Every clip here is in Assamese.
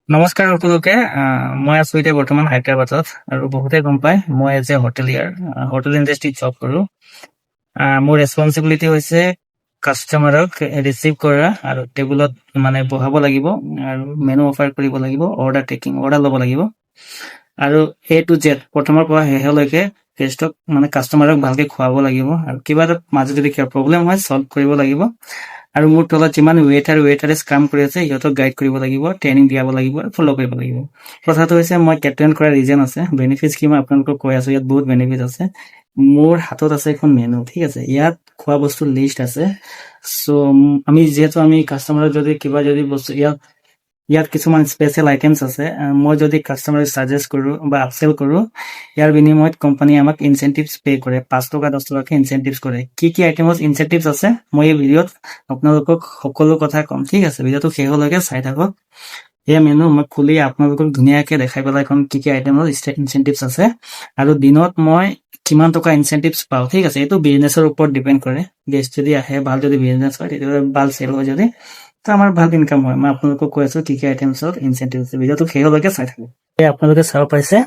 নমস্কাৰ সকলোকে। মই আছো এতিয়া বৰ্তমান হায়দৰাবাদত আৰু বহুতে গম পায় মই এজ এ হোটেলিয়াৰ হোটেল ইণ্ডাষ্ট্ৰীত জব কৰোঁ। মোৰ ৰেচপনচিবিলিটি হৈছে কাষ্টমাৰক ৰিচিভ কৰা আৰু টেবুলত মানে বহাব লাগিব আৰু মেনু অফাৰ কৰিব লাগিব, অৰ্ডাৰ ল'ব লাগিব আৰু A to Z প্ৰথমৰ পৰা শেষলৈকে গেষ্টক মানে কাষ্টমাৰক ভালকে খুৱাব লাগিব আৰু কিবা এটা মাজত যদি কিবা প্ৰব্লেম হয় চল্ভ কৰিব লাগিব আৰু মোৰ তলত যিমান ৱেটাৰেছ কাম কৰি আছে সিহঁতক গাইড কৰিব লাগিব, ট্ৰেইনিং দিয়াব লাগিব আৰু ফ'ল' কৰিব লাগিব। কথাটো হৈছে মই কেপ্টেইন কৰা ৰিজন আছে, বেনিফিটছ কি মই আপোনালোকক কৈ আছো, ইয়াত বহুত বেনিফিট আছে। মোৰ হাতত আছে এখন মেনু, ঠিক আছে, ইয়াত খোৱা বস্তু লিষ্ট আছে। চ' আমি কাষ্টমাৰক যদি কিবা যদি বস্তু ইয়াত কিছুমান স্পেচিয়েল আইটেমছ আছে, মই যদি কাষ্টমাৰক ছাজেষ্ট কৰোঁ বা আপচেল কৰোঁ, ইয়াৰ বিনিময়ত কোম্পানীয়ে আমাক ইনচেন্টিভছ পে' কৰে, 5 টকা 10 টকাকে ইনচেন্টিভছ কৰে। কি আইটেমত ইনচেন্টিভছ আছে মই এই ভিডিঅ'ত আপোনালোকক সকলো কথা ক'ম, ঠিক আছে, ভিডিঅ'টো শেষলৈকে চাই থাকক। এই মেনু মই খুলি আপোনালোকক ধুনীয়াকে দেখাই পেলাই ক'ম কি আইটেমত ইনচেন্টিভছ আছে আৰু দিনত মই কিমান টকা ইনচেন্টিভছ পাওঁ, ঠিক আছে। এইটো বিজনেছৰ ওপৰত ডিপেণ্ড কৰে। গেষ্ট যদি আহে, ভাল যদি বিজনেছ হয় তেতিয়াহ'লে ভাল চেল হয়, যদি তো আমাৰ ভাল ইনকাম হয়। মই আপোনালোকক কৈ আছো কি আইটেমছত ইনচেন্টিভ আছে, ভিডিঅ'টো শেষলৈকে চাই থাকক। আপোনালোকে চাব পাইছে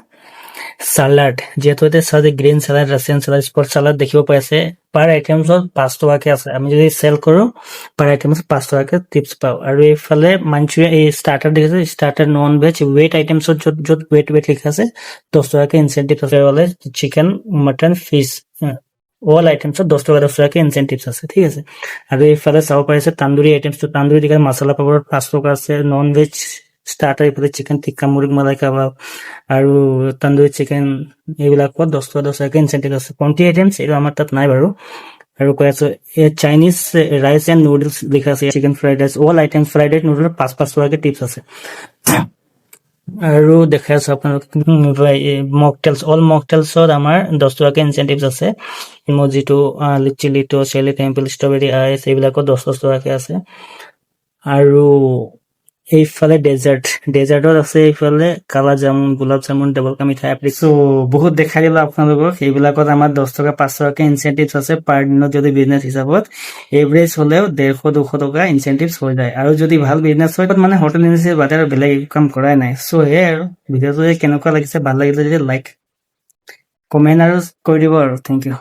চালাড, যিহেতু এতিয়া green salad, Russian salad, spot salad দেখিব পাইছে। পাৰ আইটেমছত 5 টকাকে আছে। আমি যদি চেল কৰো পাৰ আইটেমছত 5 টকাকে টিপছ পাওঁ। আৰু এইফালে মাঞ্চুৰিয়ান এই ষ্টাৰ্টাৰ দেখিছে, ষ্টাৰ্টাৰ নন ভেজ ৱেট আইটেমছত য'ত ৱেট লিখা আছে 10 টকাকে ইনচেন্টিভ আছে। চিকেন, মটন, ফিছ অল আইটেমছত 10 টকাকে ইনচেন্টিভছ আছে, ঠিক আছে। আৰু এইফালে চাব পাৰিছে তান্দুৰি আইটেমছটো, তান্দুৰি টিকা মছলা পাপৰত 5 টকা আছে। নন ভেজ ষ্টাৰ্টাৰ এইফালে চিকেন টিক্কা, মুৰ্গ মালাই কাবাব আৰু তান্দুৰি চিকেন, এইবিলাকত 10 টকাকে ইনচেন্টিভ আছে। পন্টি আইটেমছ এইটো আমাৰ তাত নাই বাৰু। আৰু কৈ আছো চাইনিজ ৰাইচ এণ্ড নুডলছ লিখা আছে, chicken fried rice, all item fried rice নুডলত 5 টকাকে টিপছ আছে। আৰু দেখাই আছো আপোনালোক মকটেলছ, অল মকটেলছত আমাৰ 10 টকাকে ইনচেন্টিভছ আছে। ইমজিটো, লিচিলিটো, চেলি টেম্পল, ষ্ট্ৰবেৰী আইচ, এইবিলাকত 10 টকাকে আছে। আৰু এইফালে ডেজাৰ্টত আছে এইফালে কালা জামুন, গোলাপ জামুন, ডাবল কা মিঠাই, বহুত দেখাই দিলো আপোনালোকক। এইবিলাকত আমাৰ 10 টকা 5 টকাকে ইনচেন্টিভছ আছে পাৰ দিনত। যদি বিজনেছ হিচাপত এভাৰেজ হলেও 150-200 টকা ইনচেন্টিভছ হৈ যায়। আৰু যদি ভাল বিজনেছ হয় মানে হোটেল ইণ্ডাষ্ট্ৰীৰ বাদে আৰু বেলেগ কাম কৰাই নাই। চ' সেয়াই আৰু ভিডিঅ'টো কেনেকুৱা লাগিছে, ভাল লাগিলে যদি লাইক কমেণ্ট আৰু কৰি দিব আৰু। Thank U.